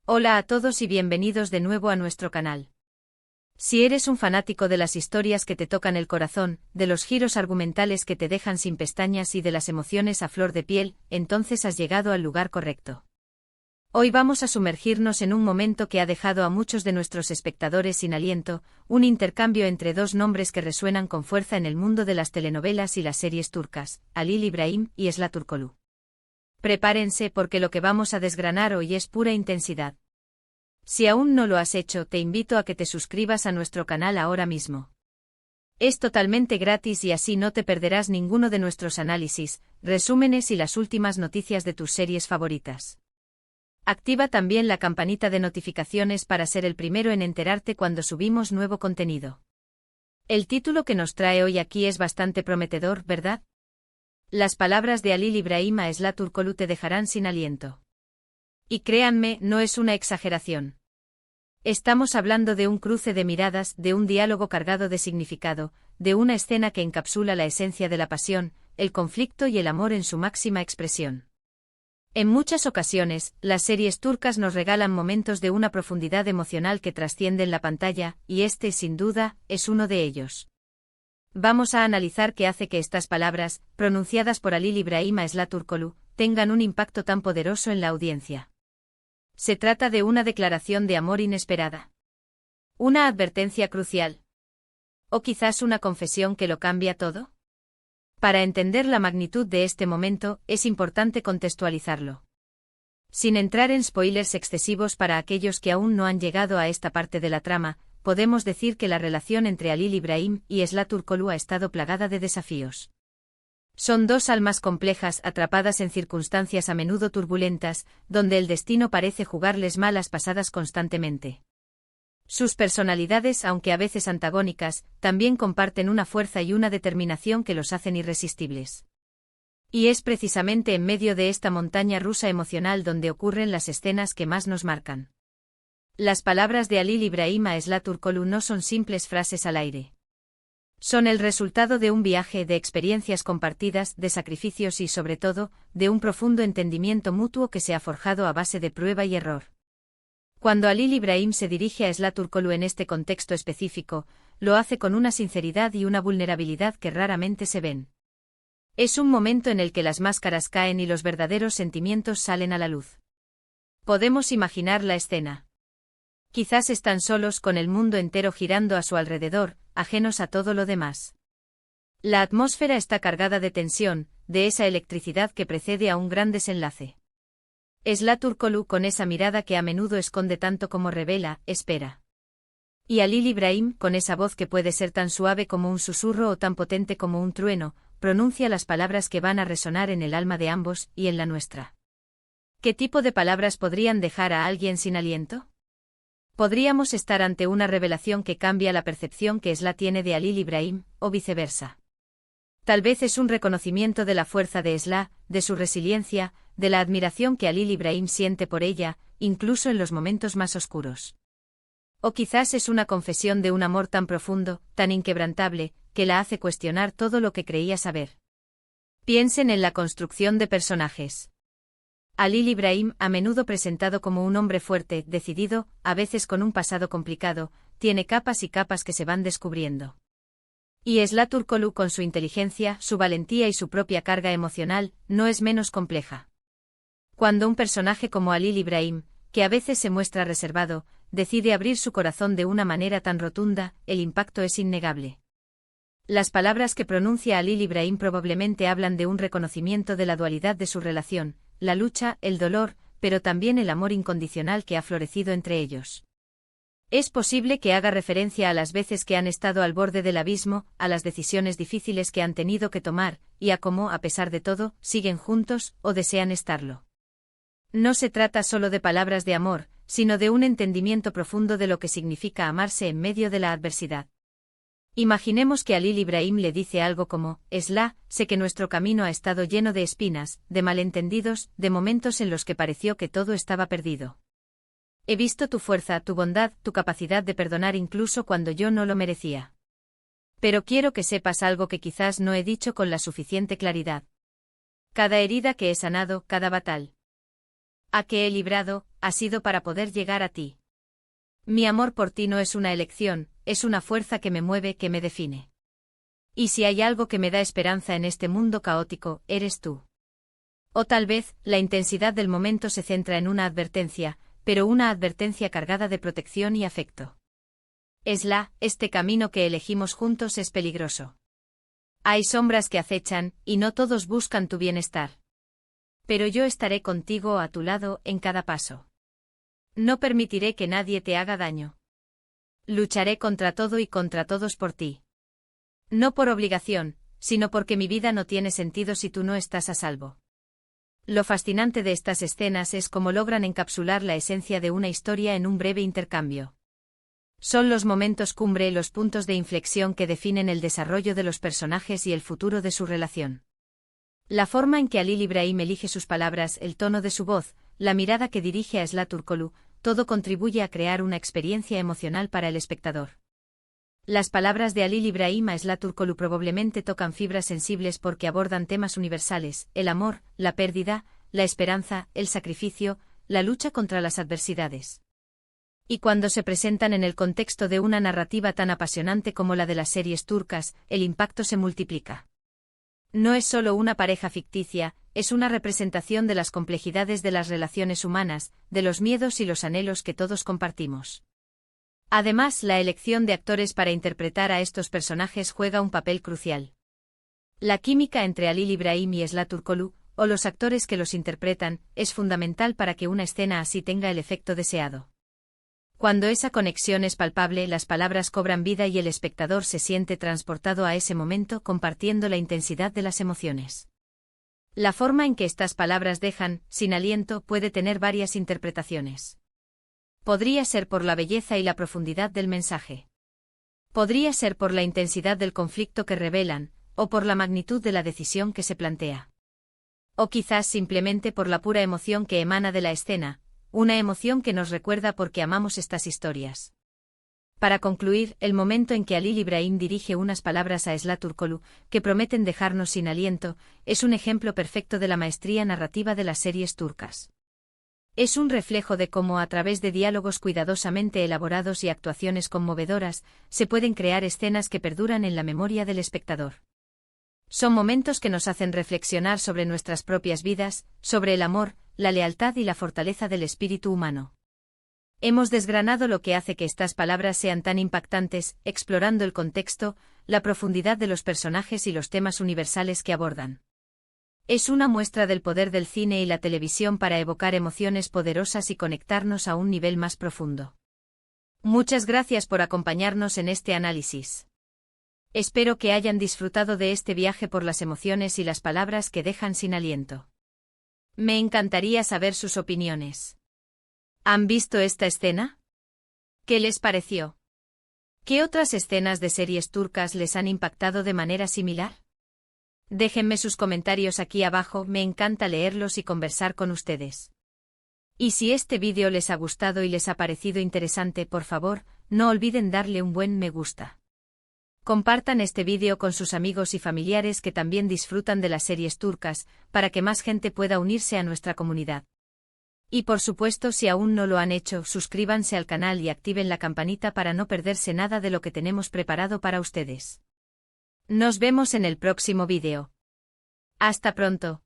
Hola a todos y bienvenidos de nuevo a nuestro canal. Si eres un fanático de las historias que te tocan el corazón, de los giros argumentales que te dejan sin pestañas y de las emociones a flor de piel, entonces has llegado al lugar correcto. Hoy vamos a sumergirnos en un momento que ha dejado a muchos de nuestros espectadores sin aliento, un intercambio entre dos nombres que resuenan con fuerza en el mundo de las telenovelas y las series turcas, Halil İbrahim y Esla Turkoglu. Prepárense porque lo que vamos a desgranar hoy es pura intensidad. Si aún no lo has hecho, te invito a que te suscribas a nuestro canal ahora mismo. Es totalmente gratis y así no te perderás ninguno de nuestros análisis, resúmenes y las últimas noticias de tus series favoritas. Activa también la campanita de notificaciones para ser el primero en enterarte cuando subimos nuevo contenido. El título que nos trae hoy aquí es bastante prometedor, ¿verdad? Las palabras de Halil İbrahim a Esla Turkoglu te dejarán sin aliento. Y créanme, no es una exageración. Estamos hablando de un cruce de miradas, de un diálogo cargado de significado, de una escena que encapsula la esencia de la pasión, el conflicto y el amor en su máxima expresión. En muchas ocasiones, las series turcas nos regalan momentos de una profundidad emocional que trascienden la pantalla, y este, sin duda, es uno de ellos. Vamos a analizar qué hace que estas palabras, pronunciadas por Halil İbrahim a Esla Turkoglu, tengan un impacto tan poderoso en la audiencia. ¿Se trata de una declaración de amor inesperada? ¿Una advertencia crucial? ¿O quizás una confesión que lo cambia todo? Para entender la magnitud de este momento, es importante contextualizarlo. Sin entrar en spoilers excesivos para aquellos que aún no han llegado a esta parte de la trama, podemos decir que la relación entre Halil İbrahim y Esla Turkoglu ha estado plagada de desafíos. Son dos almas complejas atrapadas en circunstancias a menudo turbulentas, donde el destino parece jugarles malas pasadas constantemente. Sus personalidades, aunque a veces antagónicas, también comparten una fuerza y una determinación que los hacen irresistibles. Y es precisamente en medio de esta montaña rusa emocional donde ocurren las escenas que más nos marcan. Las palabras de Halil İbrahim a Esla Turkoglu no son simples frases al aire. Son el resultado de un viaje de experiencias compartidas, de sacrificios y, sobre todo, de un profundo entendimiento mutuo que se ha forjado a base de prueba y error. Cuando Halil İbrahim se dirige a Esla Turkoglu en este contexto específico, lo hace con una sinceridad y una vulnerabilidad que raramente se ven. Es un momento en el que las máscaras caen y los verdaderos sentimientos salen a la luz. Podemos imaginar la escena. Quizás están solos con el mundo entero girando a su alrededor, ajenos a todo lo demás. La atmósfera está cargada de tensión, de esa electricidad que precede a un gran desenlace. Esla Turkoglu, con esa mirada que a menudo esconde tanto como revela, espera. Y Halil İbrahim, con esa voz que puede ser tan suave como un susurro o tan potente como un trueno, pronuncia las palabras que van a resonar en el alma de ambos y en la nuestra. ¿Qué tipo de palabras podrían dejar a alguien sin aliento? Podríamos estar ante una revelación que cambia la percepción que Esla tiene de Halil İbrahim, o viceversa. Tal vez es un reconocimiento de la fuerza de Esla, de su resiliencia, de la admiración que Halil İbrahim siente por ella, incluso en los momentos más oscuros. O quizás es una confesión de un amor tan profundo, tan inquebrantable, que la hace cuestionar todo lo que creía saber. Piensen en la construcción de personajes. Halil İbrahim, a menudo presentado como un hombre fuerte, decidido, a veces con un pasado complicado, tiene capas y capas que se van descubriendo. Y Esla Turkoglu, con su inteligencia, su valentía y su propia carga emocional, no es menos compleja. Cuando un personaje como Halil İbrahim, que a veces se muestra reservado, decide abrir su corazón de una manera tan rotunda, el impacto es innegable. Las palabras que pronuncia Halil İbrahim probablemente hablan de un reconocimiento de la dualidad de su relación, la lucha, el dolor, pero también el amor incondicional que ha florecido entre ellos. Es posible que haga referencia a las veces que han estado al borde del abismo, a las decisiones difíciles que han tenido que tomar, y a cómo, a pesar de todo, siguen juntos, o desean estarlo. No se trata solo de palabras de amor, sino de un entendimiento profundo de lo que significa amarse en medio de la adversidad. Imaginemos que Halil İbrahim le dice algo como: Esla, sé que nuestro camino ha estado lleno de espinas, de malentendidos, de momentos en los que pareció que todo estaba perdido. He visto tu fuerza, tu bondad, tu capacidad de perdonar incluso cuando yo no lo merecía. Pero quiero que sepas algo que quizás no he dicho con la suficiente claridad. Cada herida que he sanado, cada batalla A que he librado, ha sido para poder llegar a ti. Mi amor por ti no es una elección, es una fuerza que me mueve, que me define. Y si hay algo que me da esperanza en este mundo caótico, eres tú. O tal vez, la intensidad del momento se centra en una advertencia, pero una advertencia cargada de protección y afecto. Este camino que elegimos juntos es peligroso. Hay sombras que acechan, y no todos buscan tu bienestar. Pero yo estaré contigo a tu lado en cada paso. No permitiré que nadie te haga daño. Lucharé contra todo y contra todos por ti. No por obligación, sino porque mi vida no tiene sentido si tú no estás a salvo. Lo fascinante de estas escenas es cómo logran encapsular la esencia de una historia en un breve intercambio. Son los momentos cumbre y los puntos de inflexión que definen el desarrollo de los personajes y el futuro de su relación. La forma en que Halil Ibrahim elige sus palabras, el tono de su voz, la mirada que dirige a Esla Turkoglu, todo contribuye a crear una experiencia emocional para el espectador. Las palabras de Halil Ibrahim a Esla Turkoglu probablemente tocan fibras sensibles porque abordan temas universales: el amor, la pérdida, la esperanza, el sacrificio, la lucha contra las adversidades. Y cuando se presentan en el contexto de una narrativa tan apasionante como la de las series turcas, el impacto se multiplica. No es solo una pareja ficticia, es una representación de las complejidades de las relaciones humanas, de los miedos y los anhelos que todos compartimos. Además, la elección de actores para interpretar a estos personajes juega un papel crucial. La química entre Halil Ibrahim y Esla Turkoglu, o los actores que los interpretan, es fundamental para que una escena así tenga el efecto deseado. Cuando esa conexión es palpable, las palabras cobran vida y el espectador se siente transportado a ese momento compartiendo la intensidad de las emociones. La forma en que estas palabras dejan, sin aliento, puede tener varias interpretaciones. Podría ser por la belleza y la profundidad del mensaje. Podría ser por la intensidad del conflicto que revelan, o por la magnitud de la decisión que se plantea. O quizás simplemente por la pura emoción que emana de la escena, una emoción que nos recuerda por qué amamos estas historias. Para concluir, el momento en que Halil Ibrahim dirige unas palabras a Esla Turkoglu, que prometen dejarnos sin aliento, es un ejemplo perfecto de la maestría narrativa de las series turcas. Es un reflejo de cómo, a través de diálogos cuidadosamente elaborados y actuaciones conmovedoras, se pueden crear escenas que perduran en la memoria del espectador. Son momentos que nos hacen reflexionar sobre nuestras propias vidas, sobre el amor, la lealtad y la fortaleza del espíritu humano. Hemos desgranado lo que hace que estas palabras sean tan impactantes, explorando el contexto, la profundidad de los personajes y los temas universales que abordan. Es una muestra del poder del cine y la televisión para evocar emociones poderosas y conectarnos a un nivel más profundo. Muchas gracias por acompañarnos en este análisis. Espero que hayan disfrutado de este viaje por las emociones y las palabras que dejan sin aliento. Me encantaría saber sus opiniones. ¿Han visto esta escena? ¿Qué les pareció? ¿Qué otras escenas de series turcas les han impactado de manera similar? Déjenme sus comentarios aquí abajo, me encanta leerlos y conversar con ustedes. Y si este vídeo les ha gustado y les ha parecido interesante, por favor, no olviden darle un buen me gusta. Compartan este vídeo con sus amigos y familiares que también disfrutan de las series turcas, para que más gente pueda unirse a nuestra comunidad. Y por supuesto, si aún no lo han hecho, suscríbanse al canal y activen la campanita para no perderse nada de lo que tenemos preparado para ustedes. Nos vemos en el próximo vídeo. Hasta pronto.